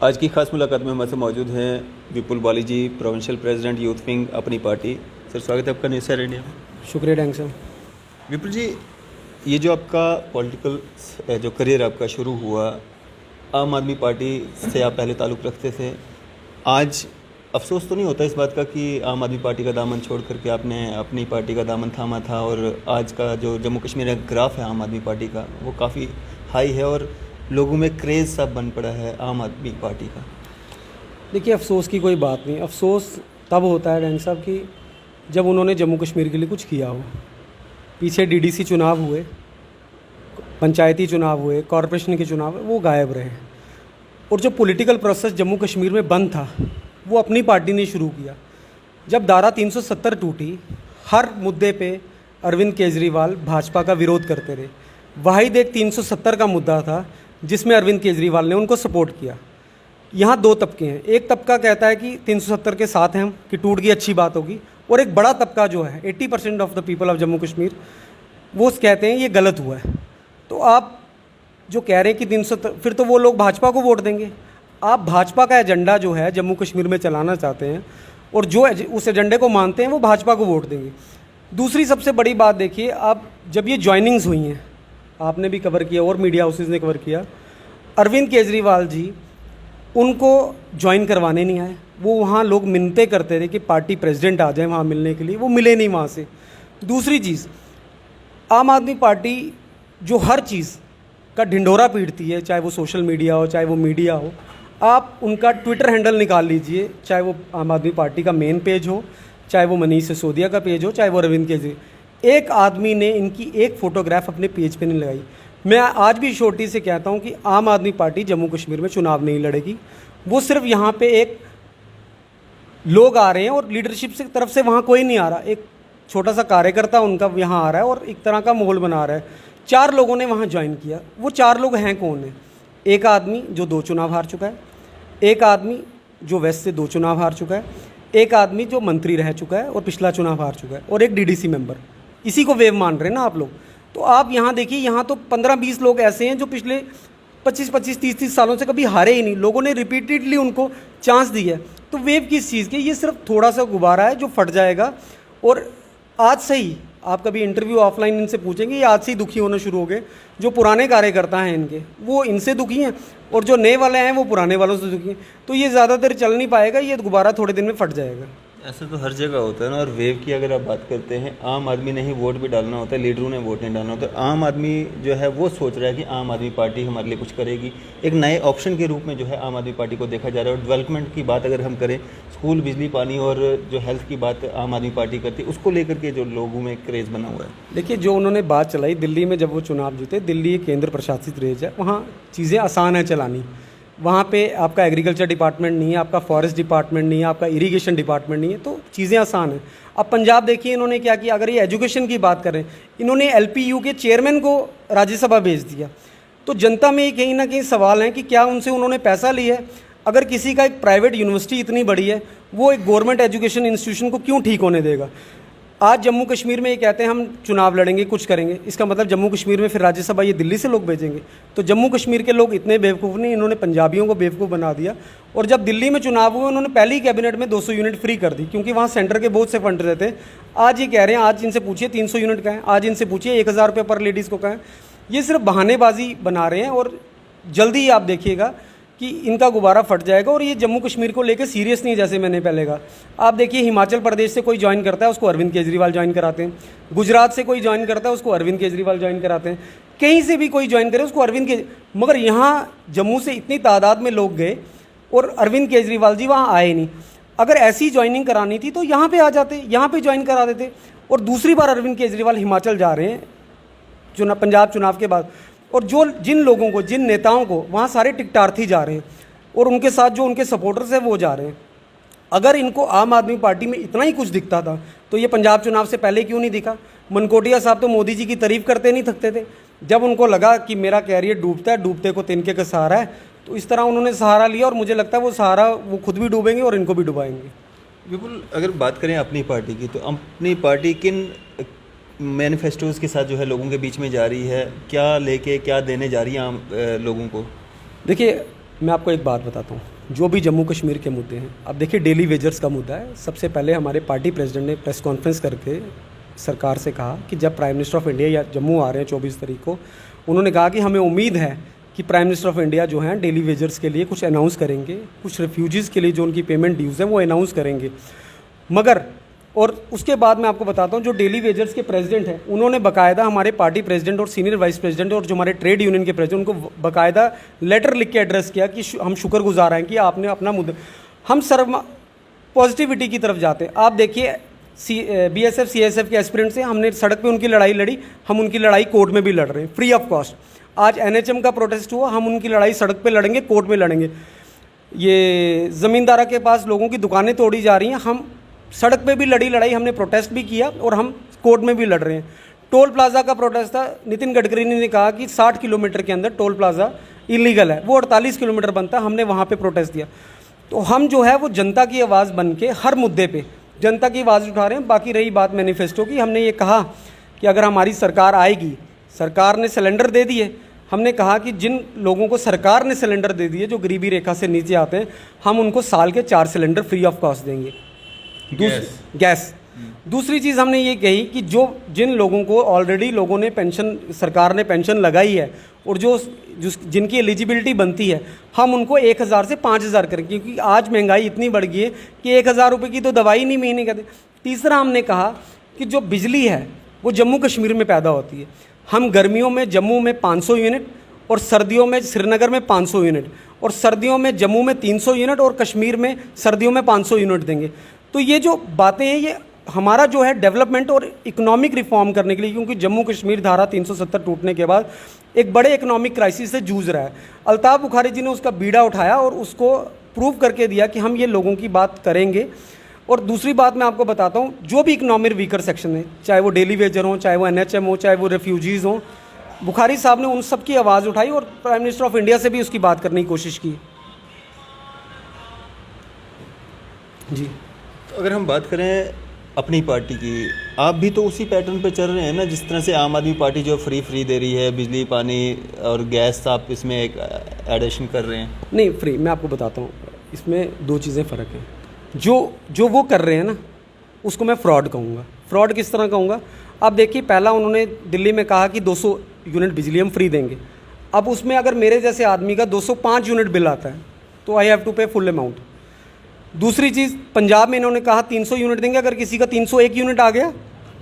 आज की खास मुलाकात में हमारे साथ मौजूद हैं विपुल बाली जी, प्रोविंशियल प्रेसिडेंट यूथ विंग अपनी पार्टी। सर स्वागत है आपका न्यूज़ सर इंडिया में। शुक्रिया डैंग साहब। विपुल जी, ये जो आपका पॉलिटिकल जो करियर आपका शुरू हुआ, आम आदमी पार्टी से आप पहले ताल्लुक़ रखते थे, आज अफसोस तो नहीं होता इस बात का कि आम आदमी पार्टी का दामन छोड़ करके आपने अपनी पार्टी का दामन थामा था और आज का जो जम्मू कश्मीर का ग्राफ है आम आदमी पार्टी का वो काफ़ी हाई है और लोगों में क्रेज़ सा बन पड़ा है आम आदमी पार्टी का? देखिए, अफसोस की कोई बात नहीं। अफसोस तब होता है डैंग साहब कि जब उन्होंने जम्मू कश्मीर के लिए कुछ किया हो। पीछे डीडीसी चुनाव हुए, पंचायती चुनाव हुए, कॉरपोरेशन के चुनाव, वो गायब रहे। और जो पॉलिटिकल प्रोसेस जम्मू कश्मीर में बंद था वो अपनी पार्टी ने शुरू किया। जब धारा 370 टूटी, हर मुद्दे पे अरविंद केजरीवाल भाजपा का विरोध करते रहे। वाहिद एक 370 का मुद्दा था जिसमें अरविंद केजरीवाल ने उनको सपोर्ट किया। यहाँ दो तबके हैं, एक तबका कहता है कि 370 के साथ हैं हम, कि टूट गई अच्छी बात होगी, और एक बड़ा तबका जो है 80% of the people of Jammu Kashmir वो कहते हैं ये गलत हुआ है। तो आप जो कह रहे हैं कि 370, फिर तो वो लोग भाजपा को वोट देंगे। आप भाजपा का एजेंडा जो है जम्मू कश्मीर में चलाना चाहते हैं और जो उस एजेंडे को मानते हैं वो भाजपा को वोट देंगे। दूसरी सबसे बड़ी बात देखिए, आप जब ये ज्वाइनिंग्स हुई हैं, आपने भी कवर किया और मीडिया हाउसेज ने कवर किया, अरविंद केजरीवाल जी उनको ज्वाइन करवाने नहीं आए। वो वहाँ लोग मिन्नतें करते थे कि पार्टी प्रेसिडेंट आ जाए वहाँ मिलने के लिए, वो मिले नहीं वहाँ से। दूसरी चीज़, आम आदमी पार्टी जो हर चीज़ का ढिंढोरा पीटती है, चाहे वो सोशल मीडिया हो, चाहे वो मीडिया हो, आप उनका ट्विटर हैंडल निकाल लीजिए, चाहे वो आम आदमी पार्टी का मेन पेज हो, चाहे वो मनीष सिसोदिया का पेज हो, चाहे वो अरविंद केजरीवाल, एक आदमी ने इनकी एक फ़ोटोग्राफ अपने पेज पे नहीं लगाई। मैं आज भी छोटी से कहता हूँ कि आम आदमी पार्टी जम्मू कश्मीर में चुनाव नहीं लड़ेगी। वो सिर्फ यहाँ पे एक लोग आ रहे हैं और लीडरशिप से तरफ से वहाँ कोई नहीं आ रहा। एक छोटा सा कार्यकर्ता उनका यहाँ आ रहा है और एक तरह का माहौल बना रहा है। 4 लोगों ने वहाँ ज्वाइन किया। वो 4 लोग हैं कौन है? एक आदमी जो 2 चुनाव हार चुका है, एक आदमी जो वेस्ट से 2 चुनाव हार चुका है, एक आदमी जो मंत्री रह चुका है और पिछला चुनाव हार चुका है, और एक डीडीसी मेंबर। इसी को वेव मान रहे हैं ना आप लोग। तो आप यहाँ देखिए, यहाँ तो 15-20 लोग ऐसे हैं जो पिछले 25-25, 30-30 सालों से कभी हारे ही नहीं। लोगों ने रिपीटेडली उनको चांस दिया है। तो वेव किस चीज़ की? ये सिर्फ थोड़ा सा गुब्बारा है जो फट जाएगा। और आज से ही आप कभी इंटरव्यू ऑफलाइन इनसे पूछेंगे, ये आज से ही दुखी होना शुरू हो गए। जो पुराने कार्यकर्ता हैं इनके, वो इनसे दुखी हैं, और जो नए वाले हैं वो पुराने वालों से दुखी हैं। तो ये ज़्यादा देर चल नहीं पाएगा, ये गुब्बारा थोड़े दिन में फट जाएगा। ऐसा तो हर जगह होता है ना। और वेव की अगर आप बात करते हैं, आम आदमी ने ही वोट भी डालना होता है, लीडरों ने वोट नहीं डालना होता। आम आदमी जो है वो सोच रहा है कि आम आदमी पार्टी हमारे लिए कुछ करेगी। एक नए ऑप्शन के रूप में जो है आम आदमी पार्टी को देखा जा रहा है। और डेवलपमेंट की बात अगर हम करें, स्कूल, बिजली, पानी और जो हेल्थ की बात आम आदमी पार्टी करती है, उसको लेकर के जो लोगों में क्रेज़ बना हुआ है। देखिए, जो उन्होंने बात चलाई दिल्ली में, जब वो चुनाव जीते, दिल्ली एक केंद्र प्रशासित प्रदेश है, वहाँ चीज़ें आसान है चलानी। वहाँ पे आपका एग्रीकल्चर डिपार्टमेंट नहीं है, आपका फॉरेस्ट डिपार्टमेंट नहीं है, आपका इरिगेशन डिपार्टमेंट नहीं है, तो चीज़ें आसान हैं। अब पंजाब देखिए इन्होंने क्या किया। अगर ये एजुकेशन की बात करें, इन्होंने एलपीयू के चेयरमैन को राज्यसभा भेज दिया। तो जनता में कहीं ना कहीं सवाल है कि क्या उनसे उन्होंने पैसा लिया है? अगर किसी का एक प्राइवेट यूनिवर्सिटी इतनी बड़ी है, वो एक गवर्नमेंट एजुकेशन इंस्टीट्यूशन को क्यों ठीक होने देगा? आज जम्मू कश्मीर में ये कहते हैं हम चुनाव लड़ेंगे, कुछ करेंगे, इसका मतलब जम्मू कश्मीर में फिर राज्यसभा ये दिल्ली से लोग भेजेंगे। तो जम्मू कश्मीर के लोग इतने बेवकूफ़ नहीं, इन्होंने पंजाबियों को बेवकूफ़ बना दिया। और जब दिल्ली में चुनाव हुए, उन्होंने पहली कैबिनेट में 200 यूनिट फ्री कर दी, क्योंकि वहाँ सेंटर के बहुत से फंड रहते हैं। आज ये कह रहे हैं, आज इनसे पूछिए 300 यूनिट का है, आज इनसे पूछिए 1000 रुपये पर लेडीज़ को का है। ये सिर्फ बहानेबाजी बना रहे हैं और जल्दी ही आप देखिएगा कि इनका गुब्बारा फट जाएगा। और ये जम्मू कश्मीर को लेकर सीरियस नहीं, जैसे मैंने पहले कहा। आप देखिए, हिमाचल प्रदेश से कोई ज्वाइन करता है, उसको अरविंद केजरीवाल ज्वाइन कराते हैं। गुजरात से कोई ज्वाइन करता है, उसको अरविंद केजरीवाल ज्वाइन कराते हैं। कहीं से भी कोई ज्वाइन करे, उसको अरविंद मगर यहाँ जम्मू से इतनी तादाद में लोग गए और अरविंद केजरीवाल जी वहाँ आए नहीं। अगर ऐसी ज्वाइनिंग करानी थी तो यहाँ पर आ जाते, यहाँ पर ज्वाइन करा देते। और दूसरी बार अरविंद केजरीवाल हिमाचल जा रहे हैं पंजाब चुनाव के बाद, और जिन लोगों को, जिन नेताओं को वहाँ सारे टिकटार्थी जा रहे हैं और उनके साथ जो उनके सपोर्टर्स हैं वो जा रहे हैं। अगर इनको आम आदमी पार्टी में इतना ही कुछ दिखता था तो ये पंजाब चुनाव से पहले क्यों नहीं दिखा? मनकोटिया साहब तो मोदी जी की तारीफ करते नहीं थकते थे। जब उनको लगा कि मेरा कैरियर डूबता है, डूबते को तिनके का सहारा है, तो इस तरह उन्होंने सहारा लिया। और मुझे लगता है वो सहारा वो खुद भी डूबेंगे और इनको भी डुबाएंगे। बिल्कुल। अगर बात करें अपनी पार्टी की, तो अपनी पार्टी किन मैनिफेस्टोज़ के साथ जो है लोगों के बीच में जा रही है? क्या लेके क्या देने जा रही है आम लोगों को? देखिए, मैं आपको एक बात बताता हूँ, जो भी जम्मू कश्मीर के मुद्दे हैं, अब देखिए डेली वेजर्स का मुद्दा है। सबसे पहले हमारे पार्टी प्रेसिडेंट ने प्रेस कॉन्फ्रेंस करके सरकार से कहा कि जब प्राइम मिनिस्टर ऑफ इंडिया या जम्मू आ रहे हैं 24 तारीख को, उन्होंने कहा कि हमें उम्मीद है कि प्राइम मिनिस्टर ऑफ इंडिया जो हैं डेली वेजर्स के लिए कुछ अनाउंस करेंगे, कुछ रेफ्यूजीज़ के लिए जो उनकी पेमेंट ड्यूज़ हैं वो अनाउंस करेंगे। मगर और उसके बाद मैं आपको बताता हूँ, जो डेली वेजर्स के प्रेसिडेंट हैं उन्होंने बाकायदा हमारे पार्टी प्रेसिडेंट और सीनियर वाइस प्रेसिडेंट और जो हमारे ट्रेड यूनियन के प्रेसिडेंट उनको बाकायदा लेटर लिख के एड्रेस किया कि हम शुक्रगुजार हैं कि आपने अपना मुद्दा, हम सर्व पॉजिटिविटी की तरफ जाते हैं। आप देखिए BSF CSF के एस्पिरेंट से हमने सड़क पे उनकी लड़ाई लड़ी, हम उनकी लड़ाई कोर्ट में भी लड़ रहे हैं फ्री ऑफ कॉस्ट। आज NHM का प्रोटेस्ट हुआ, हम उनकी लड़ाई सड़क पे लड़ेंगे, कोर्ट में लड़ेंगे। ये ज़मींदारा के पास लोगों की दुकानें तोड़ी जा रही हैं, हम सड़क पे भी लड़ाई, हमने प्रोटेस्ट भी किया और हम कोर्ट में भी लड़ रहे हैं। टोल प्लाज़ा का प्रोटेस्ट था, नितिन गडकरी ने कहा कि 60 किलोमीटर के अंदर टोल प्लाज़ा इलीगल है, वो 48 किलोमीटर बनता है, हमने वहाँ पे प्रोटेस्ट दिया। तो हम जो है वो जनता की आवाज़ बन के हर मुद्दे पे जनता की आवाज़ उठा रहे हैं। बाकी रही बात मैनिफेस्टो की, हमने ये कहा कि अगर हमारी सरकार आएगी, सरकार ने सिलेंडर दे दिए, हमने कहा कि जिन लोगों को सरकार ने सिलेंडर दे दिए जो गरीबी रेखा से नीचे आते हैं, हम उनको साल के 4 सिलेंडर फ्री ऑफ कॉस्ट देंगे। गैस। दूसरी चीज़ हमने ये कही कि जिन लोगों को ऑलरेडी लोगों ने पेंशन, सरकार ने पेंशन लगाई है और जिनकी एलिजिबिलिटी बनती है, हम उनको 1000 से 5000 करें, क्योंकि आज महंगाई इतनी बढ़ गई है कि 1000 रुपये की तो दवाई नहीं महीने का दे। तीसरा हमने कहा कि जो बिजली है वो जम्मू कश्मीर में पैदा होती है, हम गर्मियों में जम्मू में 500 यूनिट और सर्दियों में श्रीनगर में 500 यूनिट और सर्दियों में जम्मू में 300 यूनिट और कश्मीर में सर्दियों में 500 यूनिट देंगे। तो ये जो बातें हैं ये हमारा जो है डेवलपमेंट और इकोनॉमिक रिफॉर्म करने के लिए, क्योंकि जम्मू कश्मीर धारा 370 टूटने के बाद एक बड़े इकोनॉमिक क्राइसिस से जूझ रहा है। अल्ताफ़ बुखारी जी ने उसका बीड़ा उठाया और उसको प्रूव करके दिया कि हम ये लोगों की बात करेंगे। और दूसरी बात मैं आपको बताता हूँ, जो भी इकोनॉमिक वीकर सेक्शन है, चाहे वो डेली वेजर हो, चाहे वो NHM हो, चाहे वो रेफ्यूजीज़ हों, बुखारी साहब ने उन सब की आवाज़ उठाई और प्राइम मिनिस्टर ऑफ इंडिया से भी उसकी बात करने की कोशिश की। जी, तो अगर हम बात करें अपनी पार्टी की, आप भी तो उसी पैटर्न पे चल रहे हैं ना, जिस तरह से आम आदमी पार्टी जो फ्री दे रही है, बिजली पानी और गैस, आप इसमें एक एडिशन कर रहे हैं। नहीं, फ्री मैं आपको बताता हूँ, इसमें 2 चीज़ें फ़र्क हैं। जो वो कर रहे हैं ना, उसको मैं फ्रॉड कहूँगा। फ्रॉड किस तरह कहूँगा? अब देखिए, पहला उन्होंने दिल्ली में कहा कि 200 यूनिट बिजली हम फ्री देंगे। अब उसमें अगर मेरे जैसे आदमी का 205 यूनिट बिल आता है तो आई हैव टू पे फुल अमाउंट। दूसरी चीज़, पंजाब में इन्होंने कहा 300 यूनिट देंगे, अगर किसी का 301 यूनिट आ गया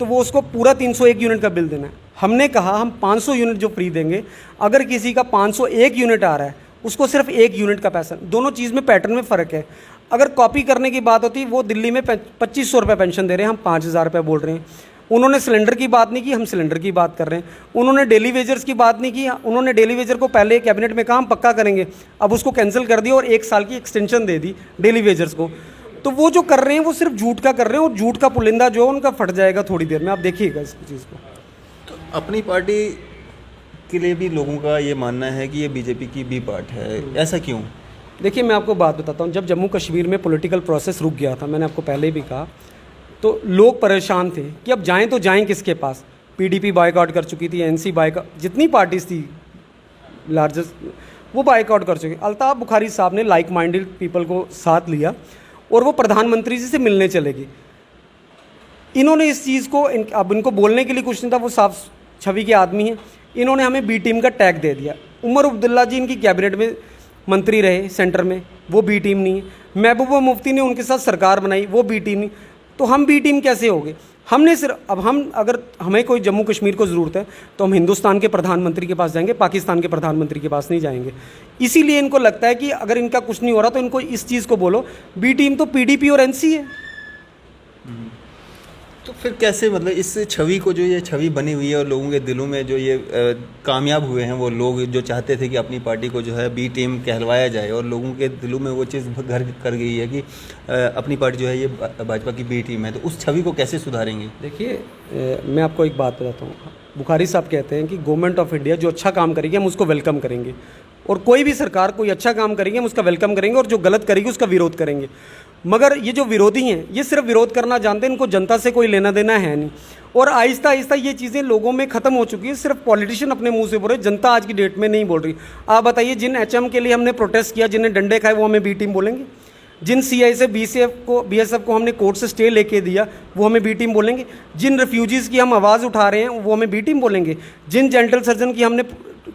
तो वो उसको पूरा 301 यूनिट का बिल देना है। हमने कहा हम 500 यूनिट जो फ्री देंगे, अगर किसी का 501 यूनिट आ रहा है उसको सिर्फ 1 यूनिट का पैसा। दोनों चीज़ में पैटर्न में फ़र्क है। अगर कॉपी करने की बात होती, वो दिल्ली में 2500 रुपये पेंशन दे रहे हैं, हम 5000 रुपये बोल रहे हैं। उन्होंने सिलेंडर की बात नहीं की, हम सिलेंडर की बात कर रहे हैं। उन्होंने डेली वेजर्स की बात नहीं की, उन्होंने डेली वेजर को पहले कैबिनेट में कहा हम पक्का करेंगे, अब उसको कैंसिल कर दिया और 1 साल की extension they the daily wagers को। तो वो जो कर रहे हैं वो सिर्फ झूठ का कर रहे हैं और झूठ का पुलिंदा जो है उनका फट जाएगा थोड़ी देर में, आप देखिएगा इस चीज़ को। तो अपनी पार्टी के लिए भी लोगों का ये मानना है कि ये बीजेपी की बी पार्ट है, ऐसा क्यों? देखिए, मैं आपको बात बताता हूँ, जब जम्मू कश्मीर में पॉलिटिकल प्रोसेस रुक गया था, मैंने आपको पहले भी कहा, तो लोग परेशान थे कि अब जाएं तो जाएं किसके पास। PDP बायकॉट कर चुकी थी, NC बायकॉट, जितनी पार्टीज थी लार्जेस्ट वो बायकॉट कर चुकी। अल्ताफ़ बुखारी साहब ने लाइक माइंडेड पीपल को साथ लिया और वो प्रधानमंत्री जी से मिलने चले गए। इन्होंने इस चीज़ को अब इनको बोलने के लिए कुछ नहीं था, वो साफ छवि के आदमी हैं। इन्होंने हमें बी टीम का टैग दे दिया। उमर अब्दुल्ला जी इनकी कैबिनेट में मंत्री रहे सेंटर में, वो बी टीम नहीं है। महबूबा मुफ्ती ने उनके साथ सरकार बनाई, वो बी टीम नहीं। तो हम बी टीम कैसे हो गए? हमने सिर्फ, अब हम अगर हमें कोई जम्मू कश्मीर को ज़रूरत है तो हम हिंदुस्तान के प्रधानमंत्री के पास जाएंगे, पाकिस्तान के प्रधानमंत्री के पास नहीं जाएंगे। इसीलिए इनको लगता है कि अगर इनका कुछ नहीं हो रहा तो इनको इस चीज़ को बोलो, बी टीम तो PDP और NC है। तो फिर कैसे, मतलब इस छवि को, जो ये छवि बनी हुई है और लोगों के दिलों में जो ये कामयाब हुए हैं, वो लोग जो चाहते थे कि अपनी पार्टी को जो है बी टीम कहलवाया जाए, और लोगों के दिलों में वो चीज़ घर कर गई है कि अपनी पार्टी जो है ये भाजपा की बी टीम है, तो उस छवि को कैसे सुधारेंगे? देखिए, मैं आपको एक बात बताता हूँ। बुखारी साहब कहते हैं कि गवर्नमेंट ऑफ इंडिया जो अच्छा काम करेगी हम उसको वेलकम करेंगे, और कोई भी सरकार कोई अच्छा काम करेगी हम उसका वेलकम करेंगे, और जो गलत करेगी उसका विरोध करेंगे। मगर ये जो विरोधी हैं ये सिर्फ विरोध करना जानते हैं, इनको जनता से कोई लेना देना है नहीं। और आहिस्ता आहिस्ता ये चीज़ें लोगों में ख़त्म हो चुकी है। सिर्फ पॉलिटिशियन अपने मुंह से बोल रहे, जनता आज की डेट में नहीं बोल रही। आप बताइए, जिन एचएम के लिए हमने प्रोटेस्ट किया, जिन्हें डंडे खाए, वो हमें बी टीम बोलेंगे? जिन सीआई से बीएसएफ को हमने कोर्ट से स्टे लेके दिया, वो हमें बी टीम बोलेंगे? जिन रिफ्यूजीज़ की हम आवाज़ उठा रहे हैं, वो हमें बी टीम बोलेंगे? जिन जेंटल सर्जन की हमने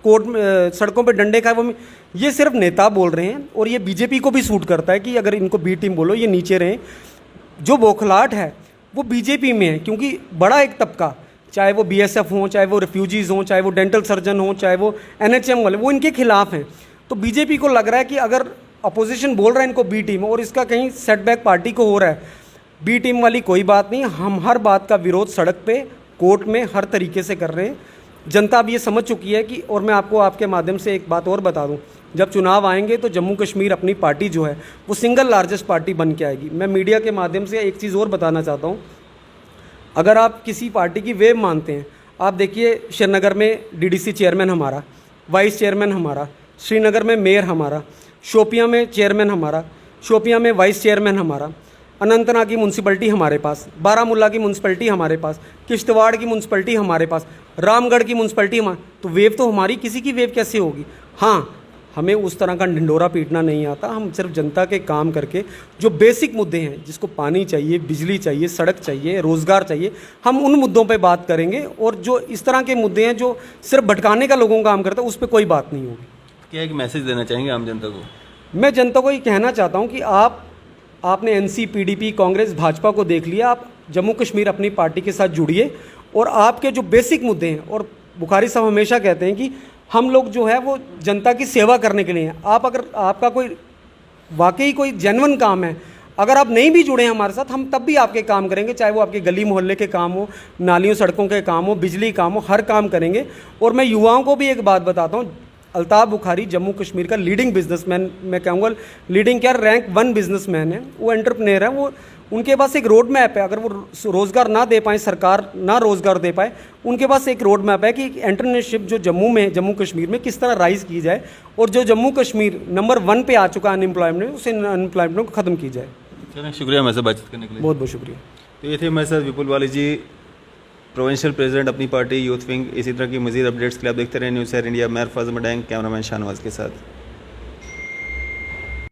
कोर्ट में सड़कों पे डंडे खाए, वो हमें? ये सिर्फ नेता बोल रहे हैं। और ये बीजेपी को भी सूट करता है कि अगर इनको बी टीम बोलो, ये नीचे रहें। जो बौखलाहट है वो बीजेपी में है, क्योंकि बड़ा एक तबका, चाहे वो बीएसएफ हो, चाहे वो रिफ्यूजीज़ हों, चाहे वो डेंटल सर्जन हो, चाहे वो एनएचएम वाले, वो इनके खिलाफ हैं। तो बीजेपी को लग रहा है कि अगर अपोजिशन बोल रहा है इनको बी टीम, और इसका कहीं सेटबैक पार्टी को हो रहा है, बी टीम वाली कोई बात नहीं, हम हर बात का विरोध सड़क पे, कोर्ट में, हर तरीके से कर रहे हैं। जनता अब ये समझ चुकी है कि, और मैं आपको आपके माध्यम से एक बात और बता दूं, जब चुनाव आएंगे तो जम्मू कश्मीर अपनी पार्टी जो है वो सिंगल लार्जेस्ट पार्टी बन के आएगी। मैं मीडिया के माध्यम से एक चीज़ और बताना चाहता हूँ, अगर आप किसी पार्टी की वेव मानते हैं, आप देखिए श्रीनगर में डीडीसी चेयरमैन हमारा, वाइस चेयरमैन हमारा, श्रीनगर में मेयर हमारा, शोपियां में चेयरमैन हमारा, शोपियां में वाइस चेयरमैन हमारा, अनंतनाग की म्यूनसिपलिटी हमारे पास, बारामूला की म्यूनसिपलिटी हमारे पास, किश्तवाड़ की म्यूनसिपलिटी हमारे पास, रामगढ़ की म्यूनसिपलिटी हमारे। तो वेव तो हमारी, किसी की वेव कैसे होगी? हाँ, हमें उस तरह का ढिंडोरा पीटना नहीं आता। हम सिर्फ जनता के काम करके, जो बेसिक मुद्दे हैं, जिसको पानी चाहिए, बिजली चाहिए, सड़क चाहिए, रोज़गार चाहिए, हम उन मुद्दों पे बात करेंगे। और जो इस तरह के मुद्दे हैं जो सिर्फ भटकाने का लोगों का काम करता है, उस पर कोई बात नहीं होगी। क्या एक मैसेज देना चाहेंगे आम जनता को? मैं जनता को ये कहना चाहता हूँ कि आपने एनसी, पीडीपी, कांग्रेस, भाजपा को देख लिया, आप जम्मू कश्मीर अपनी पार्टी के साथ जुड़िए और आपके जो बेसिक मुद्दे हैं, और बुखारी साहब हमेशा कहते हैं कि हम लोग जो है वो जनता की सेवा करने के लिए हैं। आप अगर आपका कोई वाकई कोई जेन्युइन काम है, अगर आप नहीं भी जुड़े हैं हमारे साथ, हम तब भी आपके काम करेंगे, चाहे वो आपके गली मोहल्ले के काम हो, नालियों सड़कों के काम हो, बिजली काम हो, हर काम करेंगे। और मैं युवाओं को भी एक बात बताता हूँ, अल्ताफ़ बुखारी जम्मू कश्मीर का लीडिंग बिजनेसमैन, मैं कहूँगा लीडिंग क्या, रैंक 1 बिजनेसमैन है, वो एंटरप्रेन्योर है। वो, उनके पास एक रोड मैप है। अगर वो रोज़गार ना दे पाए, सरकार ना रोज़गार दे पाए, उनके पास एक रोड मैप है कि एंटरप्रेन्योरशिप जो जम्मू कश्मीर में किस तरह राइज़ की जाए, और जो जम्मू कश्मीर नंबर 1 पे आ चुका है अनएम्प्लॉयमेंट, उस अनएम्प्लॉयमेंट को ख़त्म की जाए। चलिए, शुक्रिया हमारे साथ बातचीत करने के लिए। बहुत बहुत शुक्रिया। तो ये थे हमारे साथ विपुल वाली जी, प्रोविंशियल प्रेसिडेंट अपनी पार्टी यूथ विंग। इसी तरह की मजीद अपडेट्स के लिए आप देखते रहे न्यूज़ शहर इंडिया। मैं फैज़ मडैंग, कैमरामैन शाहनवाज के साथ।